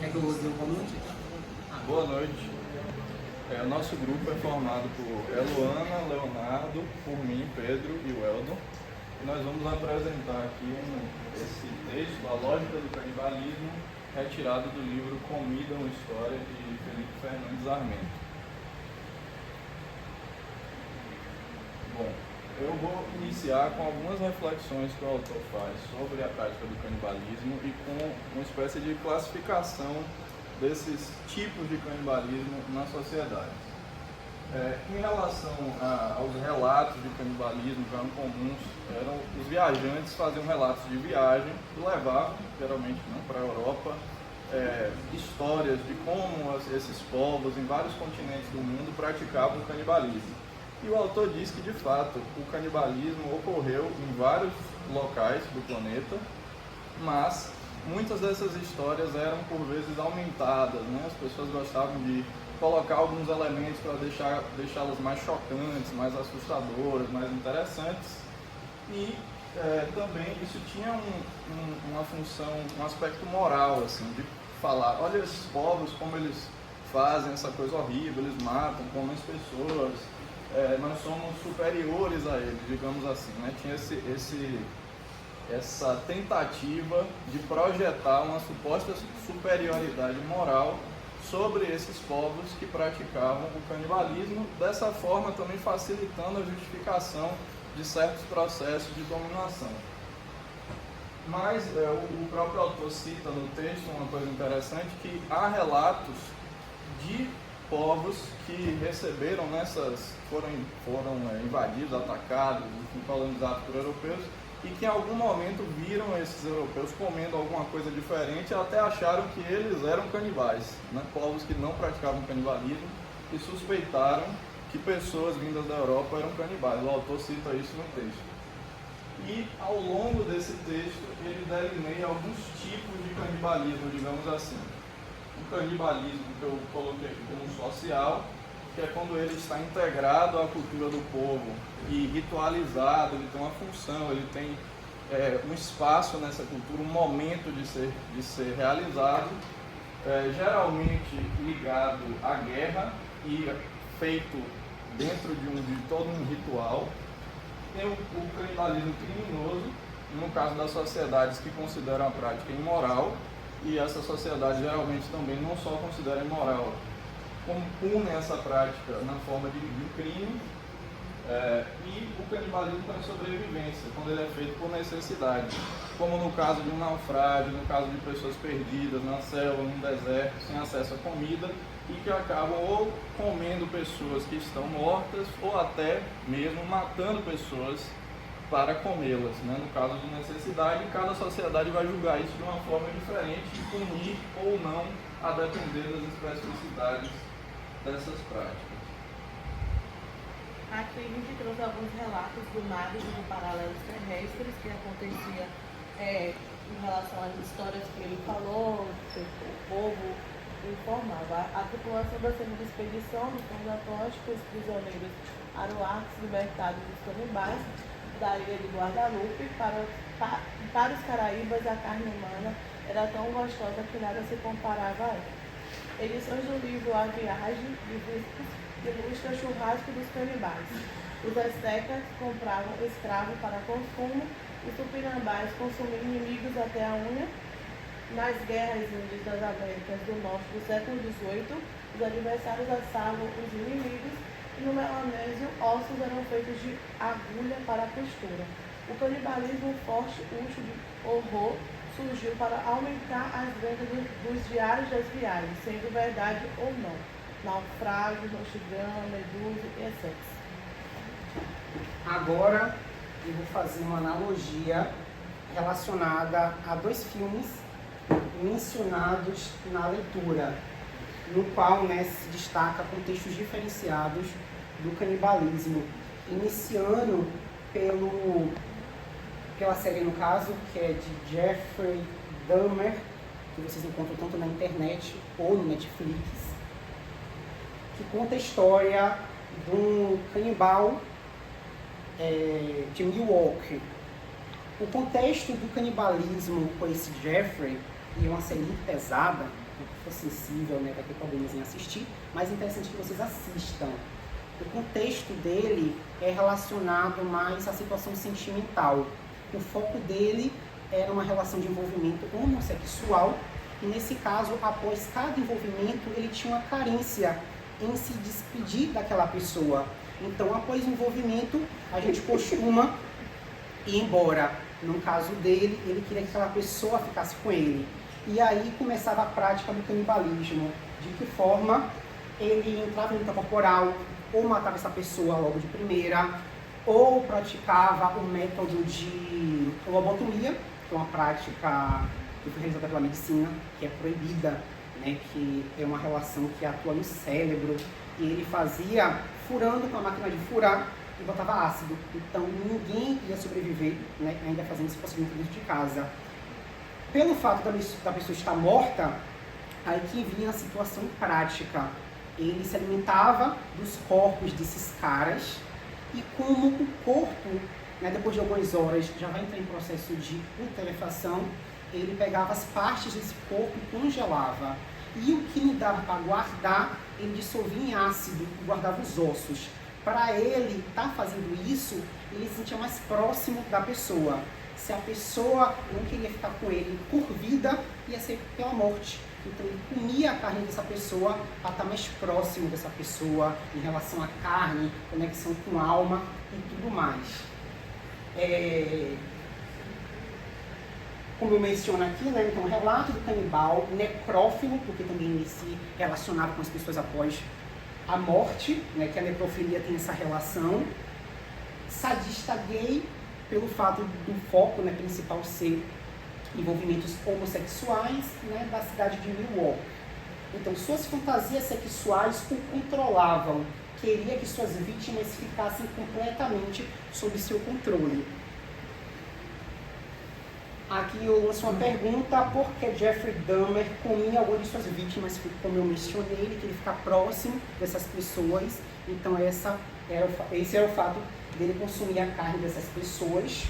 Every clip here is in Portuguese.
Quer que eu use o comute? Boa noite. O nosso grupo é formado por Eluana, Leonardo, por mim, Pedro e o Eldon. E nós vamos apresentar aqui esse texto, A Lógica do Canibalismo, retirado do livro Comida, uma História, de Felipe Fernandes Armento. Bom, eu vou iniciar com algumas reflexões que o autor faz sobre a prática do canibalismo e com uma espécie de classificação desses tipos de canibalismo na sociedade. Em relação aos relatos de canibalismo que eram comuns, os viajantes faziam relatos de viagem e levavam, geralmente para a Europa, histórias de como esses povos em vários continentes do mundo praticavam o canibalismo. E o autor diz que, de fato, o canibalismo ocorreu em vários locais do planeta, mas muitas dessas histórias eram, por vezes, aumentadas, né? As pessoas gostavam de colocar alguns elementos para deixá-las mais chocantes, mais assustadoras, mais interessantes. E também isso tinha uma função, um aspecto moral, assim, de falar, olha esses povos, como eles fazem essa coisa horrível, eles matam, comem as pessoas, nós somos superiores a eles, digamos assim, né? Tinha essa tentativa de projetar uma suposta superioridade moral sobre esses povos que praticavam o canibalismo, dessa forma também facilitando a justificação de certos processos de dominação. Mas o próprio autor cita no texto uma coisa interessante, que há relatos de povos que receberam foram invadidos, atacados, colonizados por europeus, e que em algum momento viram esses europeus comendo alguma coisa diferente e até acharam que eles eram canibais, né? Povos que não praticavam canibalismo e suspeitaram que pessoas vindas da Europa eram canibais. O autor cita isso no texto. E ao longo desse texto ele delineia alguns tipos de canibalismo, digamos assim. O canibalismo que eu coloquei aqui como social, que é quando ele está integrado à cultura do povo e ritualizado, ele tem uma função, ele tem um espaço nessa cultura, um momento de ser realizado, geralmente ligado à guerra e feito dentro de todo um ritual. Tem o canibalismo criminoso, no caso das sociedades que consideram a prática imoral, e essa sociedade geralmente também não só considera imoral, como punem essa prática na forma de crime, e o canibalismo para sobrevivência, quando ele é feito por necessidade, como no caso de um naufrágio, no caso de pessoas perdidas na selva, num deserto, sem acesso à comida, e que acabam ou comendo pessoas que estão mortas, ou até mesmo matando pessoas para comê-las, né? No caso de necessidade, cada sociedade vai julgar isso de uma forma diferente e punir ou não, a depender das especificidades dessas práticas. Aqui a gente trouxe alguns relatos do mar e de paralelos terrestres que acontecia em relação às histórias que ele falou, que o povo informava. A tripulação da segunda expedição do Fundo Atlântico, os prisioneiros aruacos libertados dos canibais da ilha de Guadalupe, para os caraíbas a carne humana era tão gostosa que nada se comparava a ela. Edições do livro A Viagem de Viscos ilustra churrasco dos canibais. Os astecas compravam escravos para consumo, os tupinambás consumiam inimigos até a unha. Nas guerras índias das Américas do Norte do século XVIII, os adversários assavam os inimigos e no Melanésio ossos eram feitos de agulha para a costura. O canibalismo forte, útil de horror, surgiu para aumentar as vendas dos diários das viagens, sendo verdade ou não. Naufrágio, roxigama, medusa e etc. Agora eu vou fazer uma analogia relacionada a dois filmes mencionados na leitura, no qual se destaca contextos diferenciados do canibalismo, iniciando pela série, no caso, que é de Jeffrey Dahmer, que vocês encontram tanto na internet ou no Netflix, que conta a história de um canibal de Milwaukee. O contexto do canibalismo com esse Jeffrey e é uma série muito pesada, quem for sensível, né, vai ter problemas em assistir, mas é interessante que vocês assistam. O contexto dele é relacionado mais à situação sentimental. O foco dele era uma relação de envolvimento homossexual, e nesse caso, após cada envolvimento, ele tinha uma carência em se despedir daquela pessoa. Então, após o envolvimento, a gente costuma ir embora. No caso dele, ele queria que aquela pessoa ficasse com ele. E aí começava a prática do canibalismo. De que forma ele entrava em luta corporal, ou matava essa pessoa logo de primeira, ou praticava o método de lobotomia, que é uma prática que foi realizada pela medicina, que é proibida, né, que é uma relação que atua no cérebro, e ele fazia furando com a máquina de furar e botava ácido. Então ninguém ia sobreviver, né, ainda fazendo esse procedimento dentro de casa. Pelo fato da pessoa estar morta, aí que vinha a situação prática. Ele se alimentava dos corpos desses caras, e como o corpo, né, depois de algumas horas, já vai entrar em processo de putrefação, ele pegava as partes desse corpo e congelava. E o que não dava para guardar, ele dissolvia em ácido e guardava os ossos. Para ele estar fazendo isso, ele se sentia mais próximo da pessoa. Se a pessoa não queria ficar com ele por vida, ia ser pela morte. Então ele comia a carne dessa pessoa para estar mais próximo dessa pessoa em relação à carne, conexão com a alma e tudo mais. Como eu menciono aqui, né, então, relato do canibal, necrófilo, porque também ele se relacionava com as pessoas após a morte, né, que a necrofilia tem essa relação. Sadista gay, pelo fato do foco, né, principal ser envolvimentos homossexuais, né, da cidade de Milwaukee. Então, suas fantasias sexuais o controlavam, queria que suas vítimas ficassem completamente sob seu controle. Aqui eu lanço uma pergunta: por que Jeffrey Dahmer comia algumas de suas vítimas? Como eu mencionei, ele queria ficar próximo dessas pessoas, então esse era o fato dele consumir a carne dessas pessoas.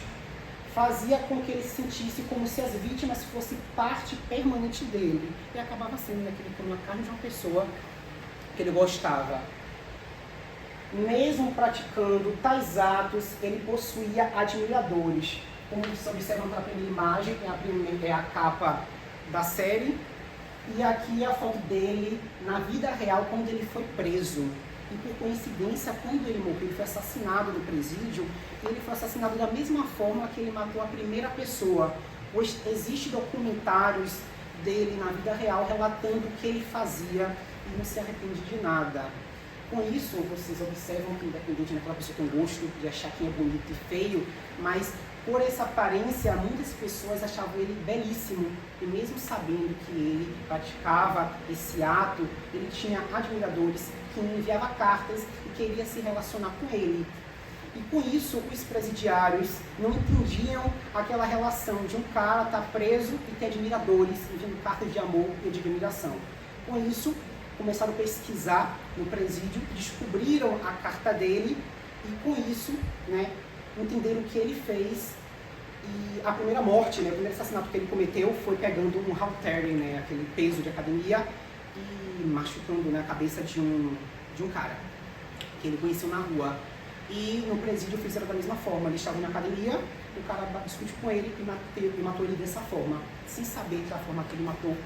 Fazia com que ele se sentisse como se as vítimas fossem parte permanente dele, e acabava sendo, né, que ele comia a carne de uma pessoa que ele gostava. Mesmo praticando tais atos, ele possuía admiradores. Como vocês observam na primeira imagem, é a capa da série, e aqui a foto dele na vida real, quando ele foi preso. E por coincidência, quando ele morreu, ele foi assassinado no presídio, ele foi assassinado da mesma forma que ele matou a primeira pessoa, pois existem documentários dele na vida real relatando o que ele fazia e não se arrepende de nada. Com isso, vocês observam que, independente daquela pessoa tem um gosto de achar quem é bonito e feio, mas por essa aparência, muitas pessoas achavam ele belíssimo, e mesmo sabendo que ele praticava esse ato, ele tinha admiradores que enviava cartas e queria se relacionar com ele. E com isso, os presidiários não entendiam aquela relação de um cara estar preso e ter admiradores, enviando cartas de amor e de admiração. Com isso, começaram a pesquisar no presídio, descobriram a carta dele e com isso, né, entenderam o que ele fez. E a primeira morte, né, o primeiro assassinato que ele cometeu foi pegando um halter, né, aquele peso de academia, e machucando, né, a cabeça de um cara que ele conheceu na rua. E no presídio fizeram da mesma forma, eles estavam na academia, o cara discutiu com ele e matou ele dessa forma, sem saber que a forma que ele matou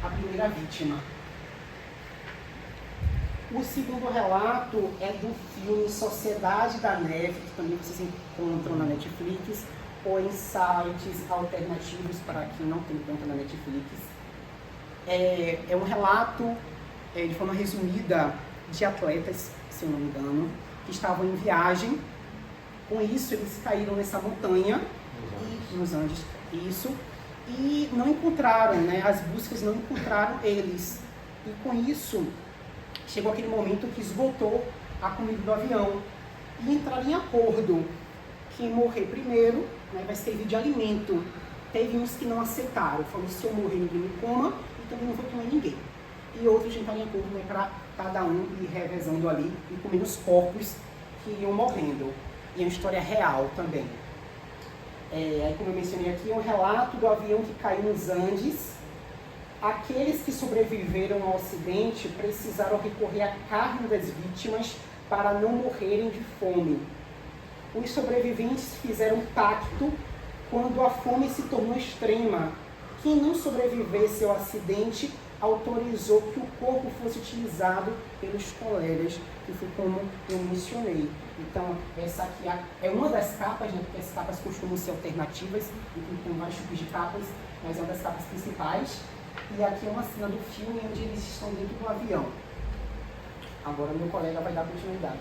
a primeira vítima. O segundo relato é do filme Sociedade da Neve, que também vocês encontram na Netflix, ou em sites alternativos para quem não tem conta na Netflix. É um relato, de forma resumida, de atletas, se eu não me engano, que estavam em viagem. Com isso, eles caíram nessa montanha, nos Andes, isso, e não encontraram, né, as buscas não encontraram eles. E com isso, chegou aquele momento que esgotou a comida do avião e entraram em acordo. Quem morrer primeiro, né, vai servir de alimento. Teve uns que não aceitaram, falaram: se eu morrer ninguém me coma, e também não vou comer ninguém. E outros entraram em acordo, né, para cada um ir revezando ali e comendo os corpos que iam morrendo. E é uma história real também. Aí, como eu mencionei aqui, é um relato do avião que caiu nos Andes Aqueles que sobreviveram ao acidente precisaram recorrer à carne das vítimas para não morrerem de fome. Os sobreviventes fizeram pacto quando a fome se tornou extrema. Quem não sobrevivesse ao acidente autorizou que o corpo fosse utilizado pelos colegas, que foi como eu mencionei. Então, essa aqui é uma das capas, né, porque as capas costumam ser alternativas, e tem vários tipos de capas, mas é uma das capas principais. E aqui é uma cena do filme onde eles estão dentro do avião. Agora meu colega vai dar continuidade.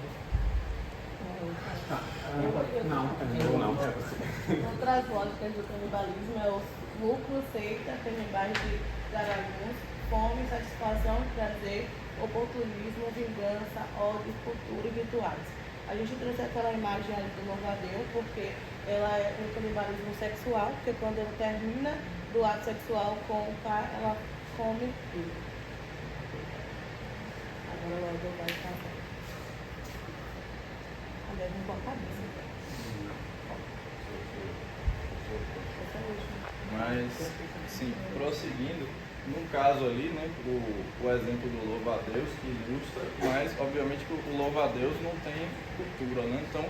Outras lógicas do canibalismo é o lucro, seita, canibais de dragões, fome, satisfação, prazer, oportunismo, vingança, ódio, cultura e rituais. A gente trouxe aquela imagem ali do louva-a-Deus porque ela é um canibalismo sexual, porque quando ele termina do ato sexual com o pai, ela come tudo. Agora logo vai fazer. Deve me cortar a cabeça. Mas, sim, prosseguindo, no caso ali, né, o exemplo do louva-a-Deus que ilustra, mas obviamente que o louva-a-Deus não tem cultura, né? Então,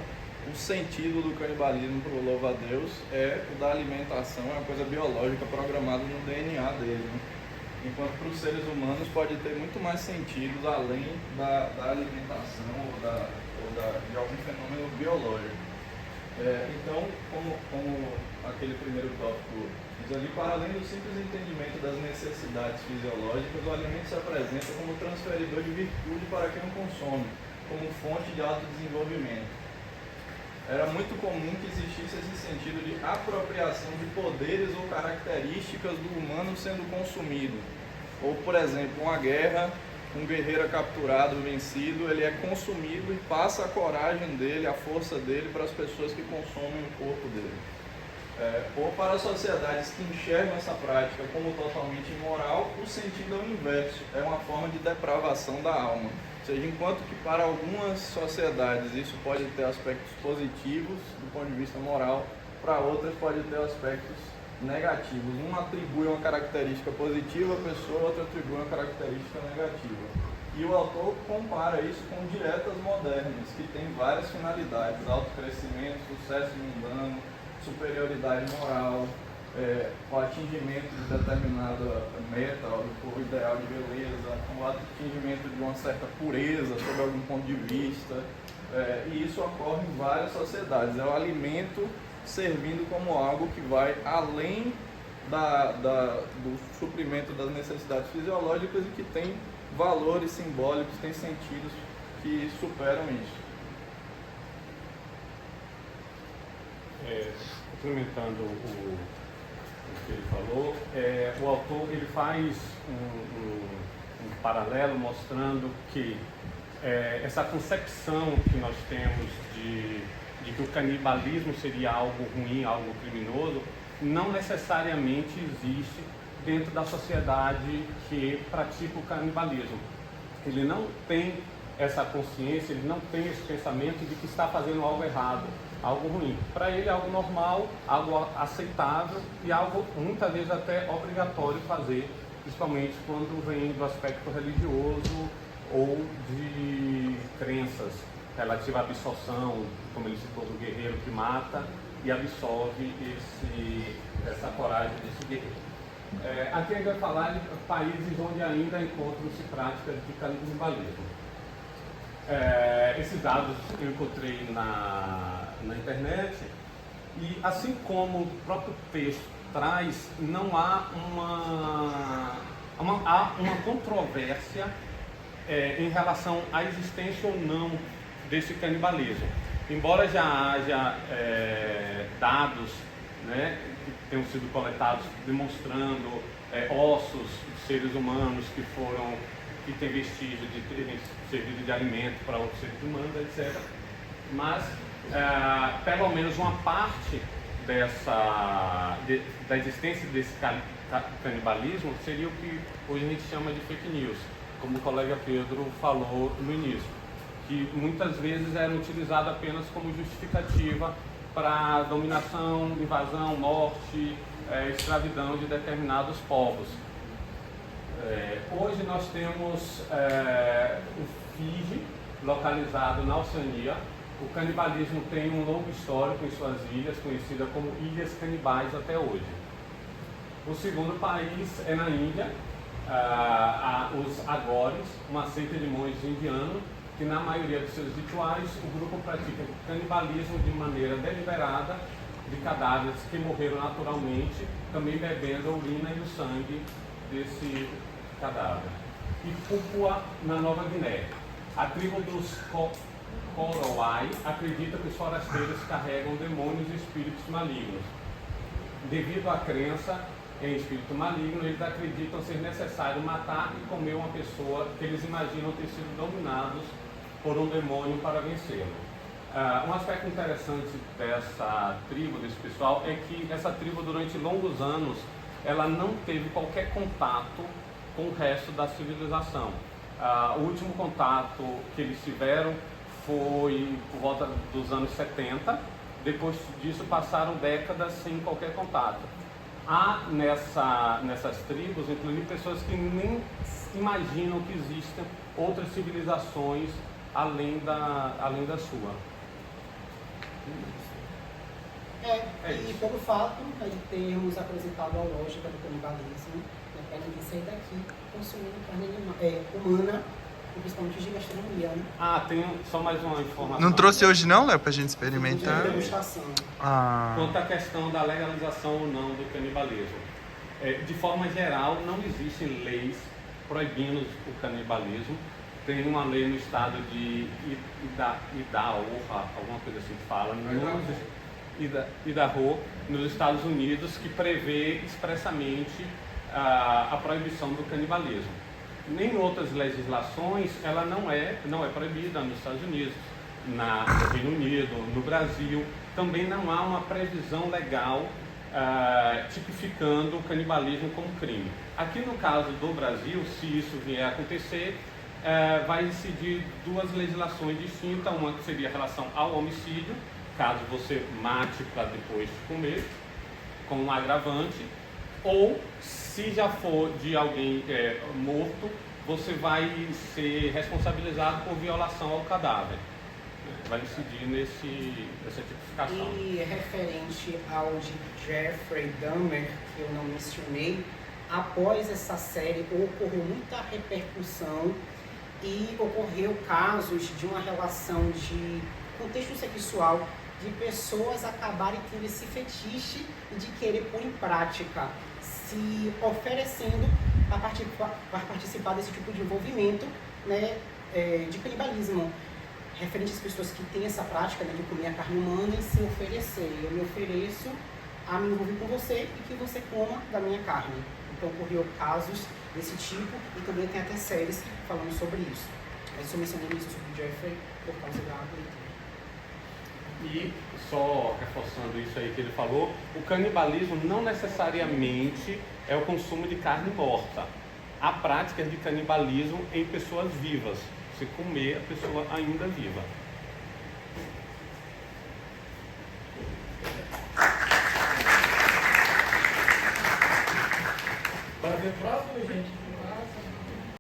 o sentido do canibalismo para o louva-a-Deus é o da alimentação, é uma coisa biológica programada no DNA dele, né? Enquanto para os seres humanos pode ter muito mais sentidos além da alimentação de algum fenômeno biológico. Então, como aquele primeiro tópico diz ali, para além do simples entendimento das necessidades fisiológicas, o alimento se apresenta como transferidor de virtude para quem o consome, como fonte de autodesenvolvimento. Era muito comum que existisse esse sentido de apropriação de poderes ou características do humano sendo consumido. Ou, por exemplo, uma guerra, um guerreiro é capturado, vencido, ele é consumido e passa a coragem dele, a força dele para as pessoas que consomem o corpo dele. Ou para sociedades que enxergam essa prática como totalmente imoral, o sentido é o inverso, é uma forma de depravação da alma. Ou seja, enquanto que para algumas sociedades isso pode ter aspectos positivos do ponto de vista moral, para outras pode ter aspectos negativos. Um atribui uma característica positiva à pessoa, outro atribui uma característica negativa. E o autor compara isso com dietas modernas, que têm várias finalidades: autocrescimento, sucesso mundano, superioridade moral, o atingimento de determinada meta, o ideal de beleza, o atingimento de uma certa pureza sob algum ponto de vista, e isso ocorre em várias sociedades. É o alimento servindo como algo que vai além do suprimento das necessidades fisiológicas e que tem valores simbólicos, tem sentidos que superam isso. Complementando o que ele falou, o autor ele faz um paralelo mostrando que essa concepção que nós temos de que o canibalismo seria algo ruim, algo criminoso, não necessariamente existe dentro da sociedade que pratica o canibalismo. Ele não tem essa consciência, ele não tem esse pensamento de que está fazendo algo errado, algo ruim. Para ele é algo normal, algo aceitável e algo muitas vezes até obrigatório fazer, principalmente quando vem do aspecto religioso ou de crenças relativa à absolvição, como ele citou, do guerreiro que mata e absolve essa coragem desse guerreiro. Aqui a gente vai falar de países onde ainda encontram-se práticas de canibalismo. Esses dados eu encontrei na internet e, assim como o próprio texto traz, não há uma controvérsia em relação à existência ou não desse canibalismo. Embora já haja dados, né, que tenham sido coletados demonstrando ossos de seres humanos que têm vestígio de terem servido de alimento para outros seres humanos, etc. Mas, pelo menos uma parte da existência desse canibalismo seria o que hoje a gente chama de fake news, como o colega Pedro falou no início, que muitas vezes era utilizado apenas como justificativa para dominação, invasão, morte, escravidão de determinados povos. nós temos o Fiji, localizado na Oceania. O canibalismo tem um longo histórico em suas ilhas, conhecida como Ilhas Canibais até hoje. O segundo país é na Índia, os Agores, uma seita de monges indianos, que na maioria dos seus rituais o grupo pratica canibalismo de maneira deliberada de cadáveres que morreram naturalmente, também bebendo a urina e o sangue desse cadáver. E Papua, na Nova Guiné. A tribo dos Korowai acredita que os forasteiros carregam demônios e espíritos malignos. Devido à crença em espírito maligno, eles acreditam ser necessário matar e comer uma pessoa que eles imaginam ter sido dominados por um demônio para vencê-lo. Um aspecto interessante dessa tribo, desse pessoal, é que essa tribo durante longos anos ela não teve qualquer contato com o resto da civilização. O último contato que eles tiveram foi por volta dos anos 70, depois disso passaram décadas sem qualquer contato. Há nessas tribos, inclusive, pessoas que nem imaginam que existam outras civilizações além da sua. E pelo fato de termos apresentado a lógica do canibalismo, para ninguém sair daqui consumindo carne humana, principalmente de gastronomia, né? Tem só mais uma informação. Não trouxe hoje não, Léo, pra gente experimentar? Quanto à questão da legalização ou não do canibalismo. De forma geral, não existem leis proibindo o canibalismo. Tem uma lei no estado de Idaho, alguma coisa assim que fala, Idaho, nos Estados Unidos, que prevê expressamente a proibição do canibalismo. Nem outras legislações, ela não é proibida nos Estados Unidos, no Reino Unido, no Brasil. Também não há uma previsão legal tipificando o canibalismo como crime. Aqui no caso do Brasil, se isso vier a acontecer, vai incidir duas legislações distintas, uma que seria em relação ao homicídio, caso você mate para depois comer, com um agravante, ou se já for de alguém morto, você vai ser responsabilizado por violação ao cadáver. Vai incidir nessa tipificação. E referente ao de Jeffrey Dahmer, que eu não mencionei, após essa série ocorreu muita repercussão e ocorreu casos de uma relação de contexto sexual de pessoas acabarem tendo esse fetiche de querer pôr em prática, se oferecendo para participar desse tipo de envolvimento, né, de canibalismo, referente às pessoas que têm essa prática, né, de comer a carne humana e se oferecer. Eu me ofereço a me envolver com você e que você coma da minha carne. Então ocorreu casos desse tipo e também tem até séries falando sobre isso. Mas eu mencionei isso sobre o Jeffrey por causa da leitura. E, só reforçando isso aí que ele falou, o canibalismo não necessariamente é o consumo de carne morta. Há práticas de canibalismo em pessoas vivas, se comer a pessoa ainda viva. Para ver próximo, gente.